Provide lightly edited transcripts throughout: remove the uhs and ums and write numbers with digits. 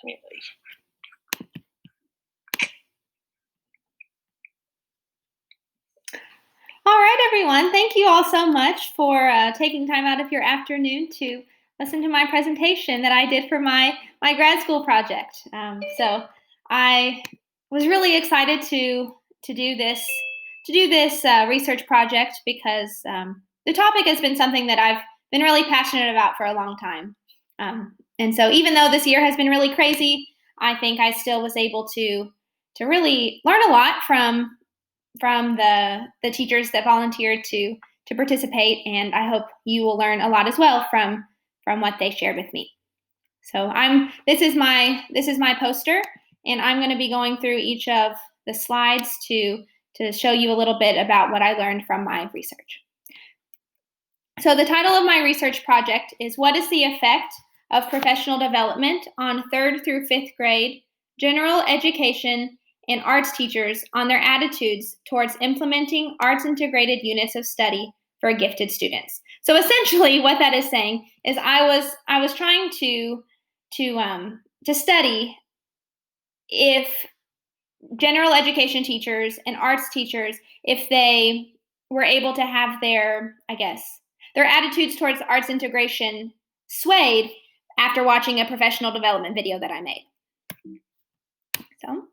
community. All right, everyone. Thank you all so much for taking time out of your afternoon to listen to my presentation that I did for my grad school project. So I was really excited to do this research project because the topic has been something that I've been really passionate about for a long time. And so even though this year has been really crazy, I think I still was able to really learn a lot from the teachers that volunteered to participate, and I hope you will learn a lot as well from what they shared with me. So this is my poster, and I'm going to be going through each of the slides to show you a little bit about what I learned from my research. So the title of my research project is "What is the effect of professional development on 3rd through 5th grade general education and arts teachers on their attitudes towards implementing arts-integrated units of study for gifted students?" So essentially, what that is saying is I was trying to study if general education teachers and arts teachers, if they were able to have their attitudes towards arts integration swayed after watching a professional development video that I made. So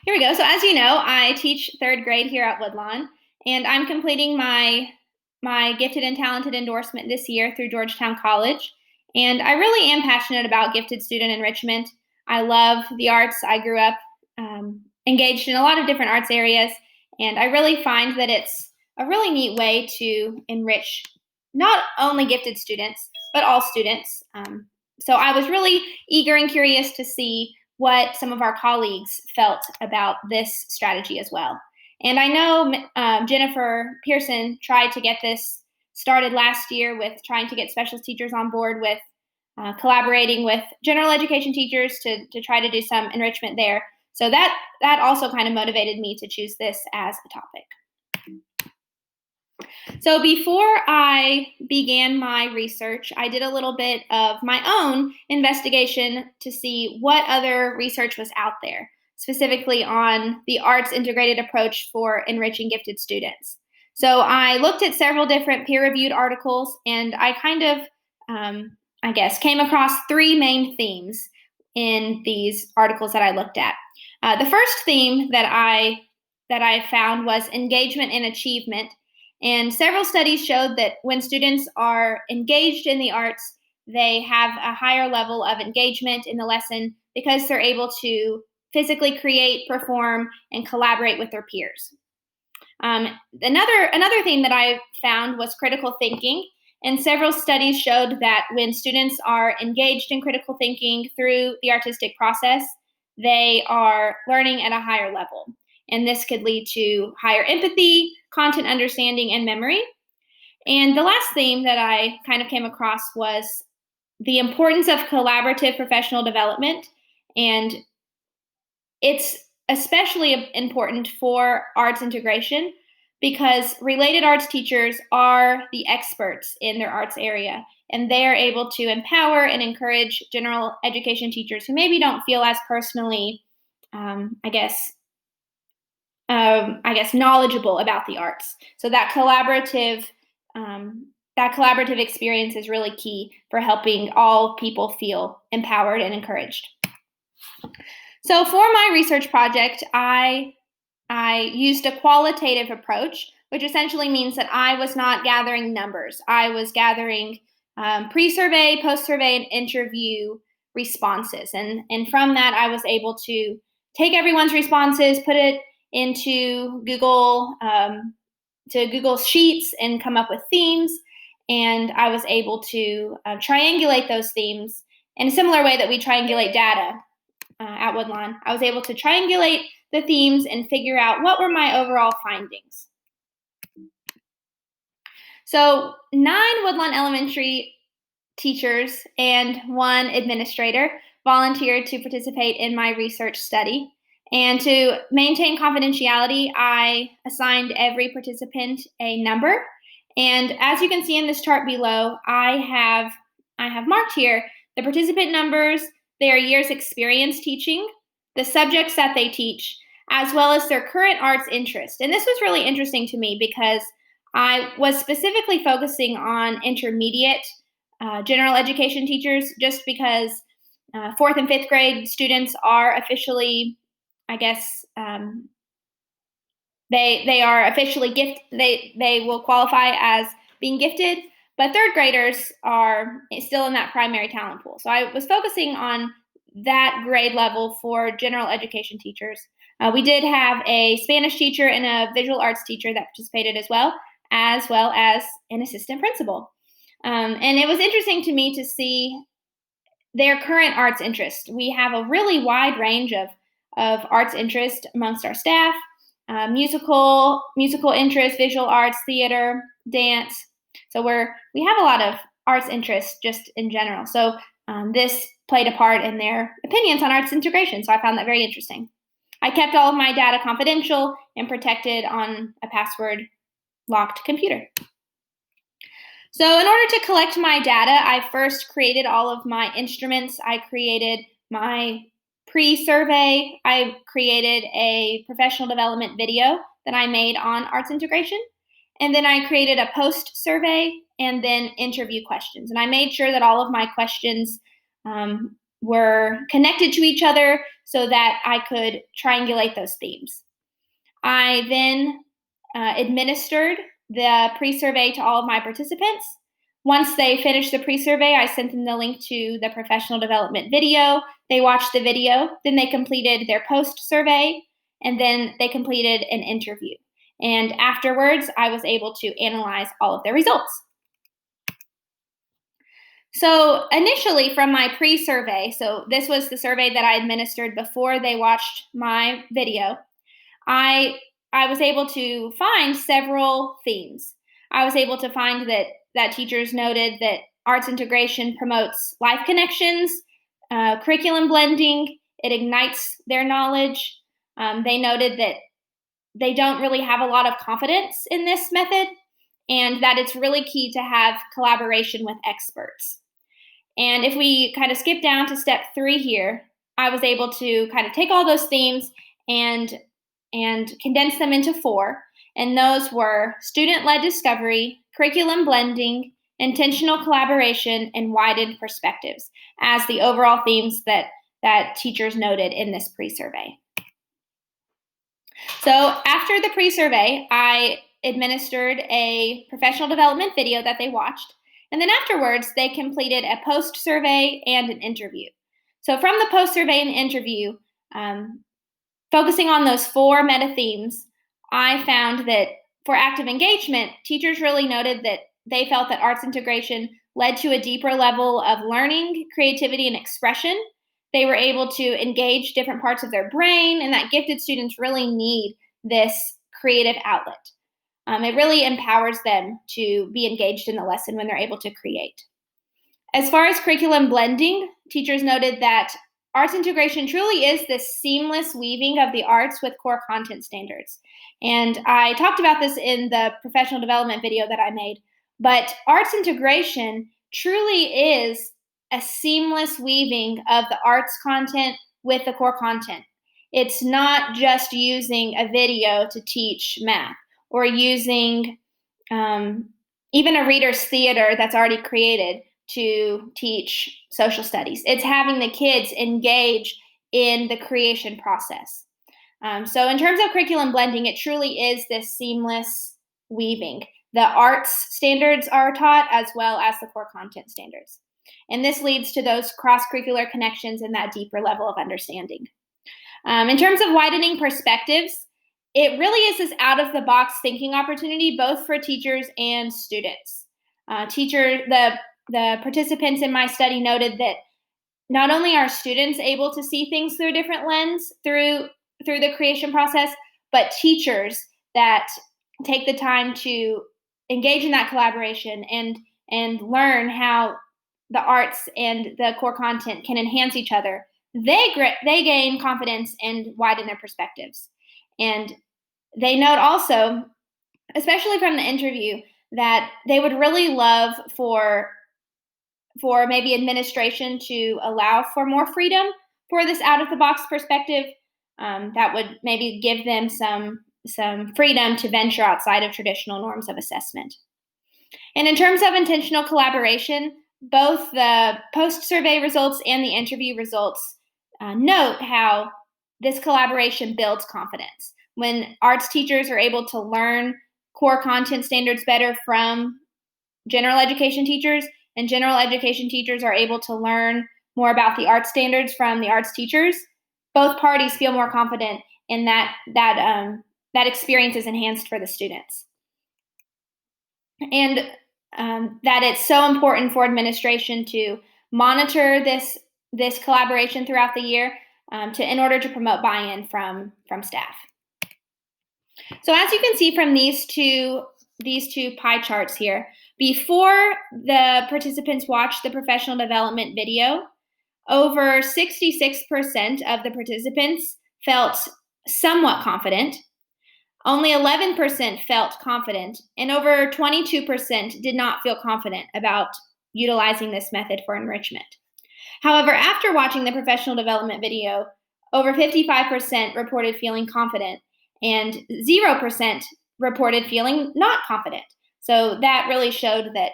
here we go. So as you know, I teach 3rd grade here at Woodlawn, and I'm completing my gifted and talented endorsement this year through Georgetown College. And I really am passionate about gifted student enrichment. I love the arts. I grew up engaged in a lot of different arts areas, and I really find that it's a really neat way to enrich not only gifted students, but all students. So I was really eager and curious to see what some of our colleagues felt about this strategy as well. And I know Jennifer Pearson tried to get this started last year with trying to get special teachers on board with collaborating with general education teachers to try to do some enrichment there. So that also kind of motivated me to choose this as a topic. So before I began my research, I did a little bit of my own investigation to see what other research was out there, specifically on the arts integrated approach for enriching gifted students. So I looked at several different peer-reviewed articles, and I kind of, came across 3 main themes in these articles that I looked at. The first theme that I found was engagement and achievement. And several studies showed that when students are engaged in the arts, they have a higher level of engagement in the lesson because they're able to physically create, perform, and collaborate with their peers. Another thing that I found was critical thinking, and several studies showed that when students are engaged in critical thinking through the artistic process, they are learning at a higher level. And this could lead to higher empathy, content understanding, and memory. And the last theme that I kind of came across was the importance of collaborative professional development. And it's especially important for arts integration because related arts teachers are the experts in their arts area, and they are able to empower and encourage general education teachers who maybe don't feel as personally, knowledgeable about the arts. So that collaborative experience is really key for helping all people feel empowered and encouraged. So for my research project, I used a qualitative approach, which essentially means that I was not gathering numbers. I was gathering pre-survey, post-survey, and interview responses. And from that, I was able to take everyone's responses, put it into Google Sheets, and come up with themes. And I was able to triangulate those themes in a similar way that we triangulate data at Woodlawn. I was able to triangulate the themes and figure out what were my overall findings. So 9 Woodlawn Elementary teachers and 1 administrator volunteered to participate in my research study. And to maintain confidentiality, I assigned every participant a number. And as you can see in this chart below, I have marked here the participant numbers, their year's experience teaching, the subjects that they teach, as well as their current arts interest. And this was really interesting to me because I was specifically focusing on intermediate general education teachers just because fourth and fifth grade students are officially, I guess, they are officially they will qualify as being gifted, but third graders are still in that primary talent pool. So I was focusing on that grade level for general education teachers. We did have a Spanish teacher and a visual arts teacher that participated as well as an assistant principal. And it was interesting to me to see their current arts interest. We have a really wide range of arts interest amongst our staff. Musical interest, visual arts, theater, dance. So we have a lot of arts interest just in general. So this played a part in their opinions on arts integration. So I found that very interesting. I kept all of my data confidential and protected on a password locked computer. So in order to collect my data, I first created all of my instruments. I created my pre-survey. I created a professional development video that I made on arts integration. And then I created a post-survey and then interview questions. And I made sure that all of my questions were connected to each other so that I could triangulate those themes. I then administered the pre-survey to all of my participants. Once they finished the pre-survey, I sent them the link to the professional development video. They watched the video, then they completed their post-survey, and then they completed an interview. And afterwards, I was able to analyze all of their results. So initially from my pre-survey, so this was the survey that I administered before they watched my video, I was able to find several themes. I was able to find that teachers noted that arts integration promotes life connections, curriculum blending, it ignites their knowledge. They noted that they don't really have a lot of confidence in this method and that it's really key to have collaboration with experts. And if we kind of skip down to step 3 here, I was able to kind of take all those themes and condense them into 4. And those were student-led discovery, curriculum blending, intentional collaboration, and widened perspectives as the overall themes that teachers noted in this pre-survey. So after the pre-survey, I administered a professional development video that they watched. And then afterwards, they completed a post-survey and an interview. So from the post-survey and interview, focusing on those 4 meta themes, I found that for active engagement, teachers really noted that they felt that arts integration led to a deeper level of learning, creativity, and expression. They were able to engage different parts of their brain, and that gifted students really need this creative outlet. It really empowers them to be engaged in the lesson when they're able to create. As far as curriculum blending, teachers noted that arts integration truly is this seamless weaving of the arts with core content standards. And I talked about this in the professional development video that I made, but arts integration truly is a seamless weaving of the arts content with the core content. It's not just using a video to teach math or using even a reader's theater that's already created to teach social studies. It's having the kids engage in the creation process. So in terms of curriculum blending, it truly is this seamless weaving. The arts standards are taught as well as the core content standards. And this leads to those cross-curricular connections and that deeper level of understanding. In terms of widening perspectives, it really is this out-of-the-box thinking opportunity, both for teachers and students. The participants in my study noted that not only are students able to see things through a different lens through the creation process, but teachers that take the time to engage in that collaboration and learn how the arts and the core content can enhance each other, they gain confidence and widen their perspectives. And they note also, especially from the interview, that they would really love for for maybe administration to allow for more freedom for this out-of-the-box perspective. That would maybe give them some freedom to venture outside of traditional norms of assessment. And in terms of intentional collaboration, both the post-survey results and the interview results note how this collaboration builds confidence. When arts teachers are able to learn core content standards better from general education teachers, and general education teachers are able to learn more about the art standards from the arts teachers, both parties feel more confident, and that experience is enhanced for the students. And that it's so important for administration to monitor this collaboration throughout the year in order to promote buy-in from staff. So as you can see from these two pie charts here, before the participants watched the professional development video, over 66% of the participants felt somewhat confident. Only 11% felt confident, and over 22% did not feel confident about utilizing this method for enrichment. However, after watching the professional development video, over 55% reported feeling confident, and 0% reported feeling not confident. So that really showed that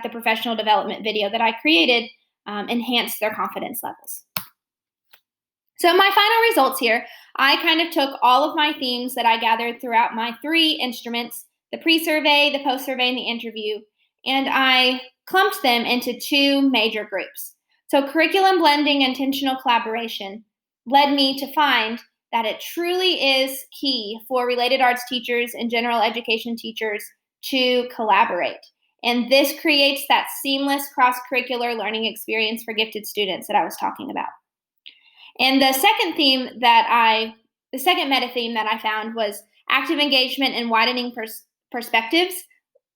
the professional development video that I created enhanced their confidence levels. So my final results here, I kind of took all of my themes that I gathered throughout my 3 instruments, the pre-survey, the post-survey, and the interview, and I clumped them into 2 major groups. So curriculum blending and intentional collaboration led me to find that it truly is key for related arts teachers and general education teachers to collaborate. And this creates that seamless cross-curricular learning experience for gifted students that I was talking about. And the second meta theme that I found was active engagement and widening perspectives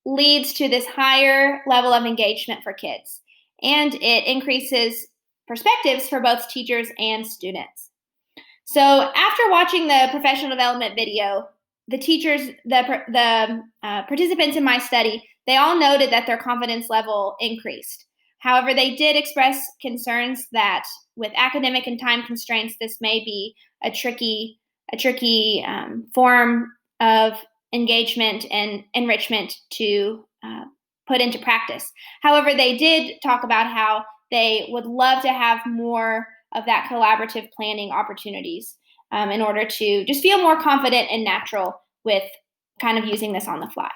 leads to this higher level of engagement for kids. And it increases perspectives for both teachers and students. So after watching the professional development video, the participants in my study, they all noted that their confidence level increased. However, they did express concerns that with academic and time constraints, this may be a tricky form of engagement and enrichment to put into practice. However, they did talk about how they would love to have more of that collaborative planning opportunities in order to just feel more confident and natural with kind of using this on the fly.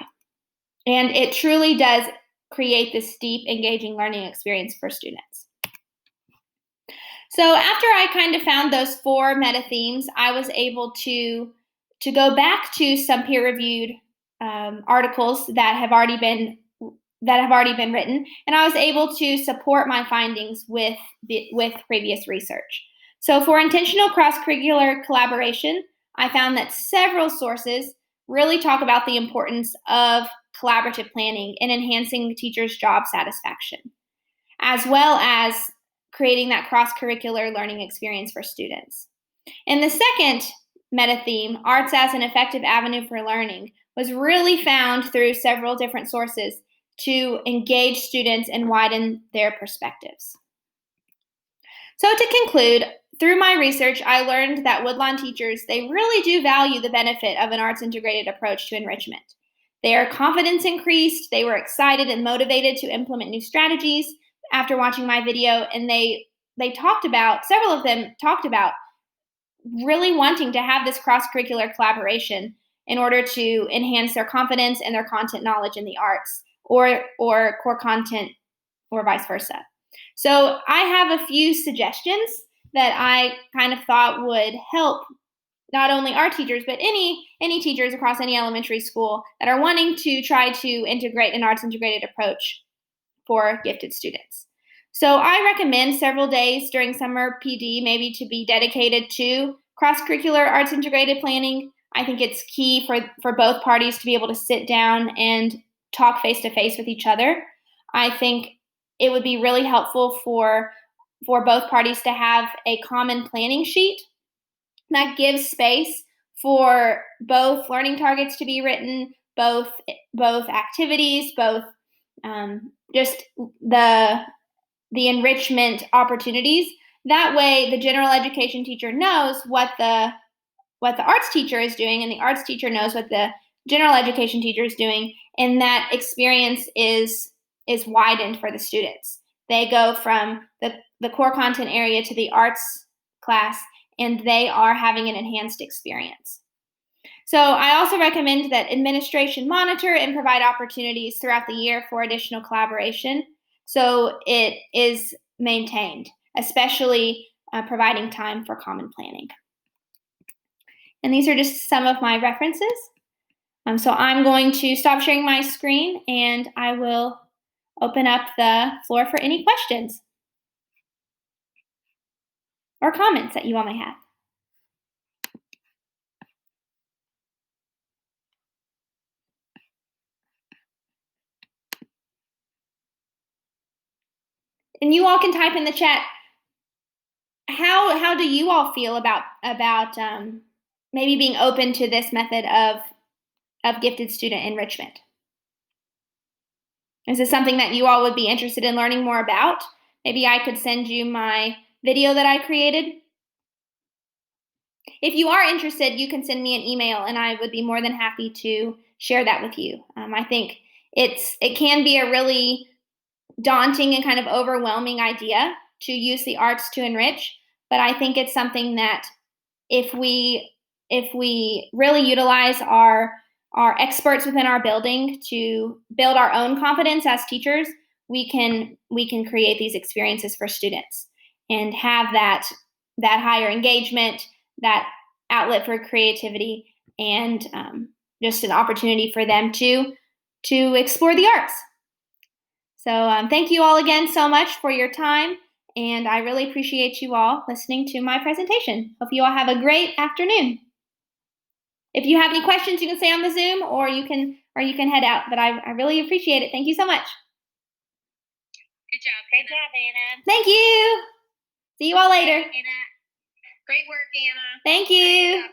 And it truly does create this deep, engaging learning experience for students. So after I kind of found those 4 meta themes, I was able to go back to some peer-reviewed articles that have already been written, and I was able to support my findings with previous research. So for intentional cross-curricular collaboration, I found that several sources really talk about the importance of collaborative planning in enhancing teachers' job satisfaction, as well as creating that cross-curricular learning experience for students. And the second meta theme, arts as an effective avenue for learning, was really found through several different sources to engage students and widen their perspectives. So to conclude, through my research, I learned that Woodlawn teachers, they really do value the benefit of an arts-integrated approach to enrichment. Their confidence increased, they were excited and motivated to implement new strategies after watching my video, and several of them talked about really wanting to have this cross-curricular collaboration in order to enhance their confidence and their content knowledge in the arts or core content or vice versa. So I have a few suggestions that I kind of thought would help not only our teachers, but any teachers across any elementary school that are wanting to try to integrate an arts integrated approach for gifted students. So I recommend several days during summer PD maybe to be dedicated to cross-curricular arts integrated planning. I think it's key for both parties to be able to sit down and talk face-to-face with each other. I think it would be really helpful for both parties to have a common planning sheet that gives space for both learning targets to be written, both activities, both just the the enrichment opportunities. That way, the general education teacher knows what the arts teacher is doing, and the arts teacher knows what the general education teacher is doing, and that experience is widened for the students. They go from the core content area to the arts class, and they are having an enhanced experience. So I also recommend that administration monitor and provide opportunities throughout the year for additional collaboration so it is maintained, especially providing time for common planning. And these are just some of my references. So I'm going to stop sharing my screen, and I will open up the floor for any questions or comments that you all may have. And you all can type in the chat, how do you all feel about maybe being open to this method of gifted student enrichment? Is this something that you all would be interested in learning more about? Maybe I could send you my video that I created. If you are interested, you can send me an email, and I would be more than happy to share that with you. I think it can be a really daunting and kind of overwhelming idea to use the arts to enrich, but I think it's something that if we really utilize our experts within our building to build our own confidence as teachers, we can create these experiences for students and have that higher engagement, that outlet for creativity, and just an opportunity for them to explore the arts. So thank you all again so much for your time, and I really appreciate you all listening to my presentation. Hope you all have a great afternoon. If you have any questions, you can stay on the Zoom, or you can head out, but I really appreciate it. Thank you so much. Good job. Great job, Anna. Thank you. See you all later. Anna. Great work, Anna. Thank you.